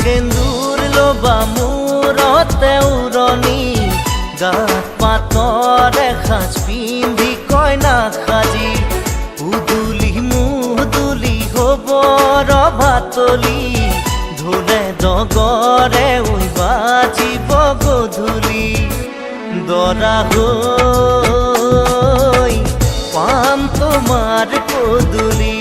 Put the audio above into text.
সেন্দুৰ লবা মূৰতে উৰণি গাত পাতৰ এসাঁজ পিন্ধি কইনা সাজি উদুলি মুদুলি হ'ব ৰভাতলি ঢোলে ডগৰে উই বাজিব গধূলি দৰা হৈ পাম তোমাৰ পদূলি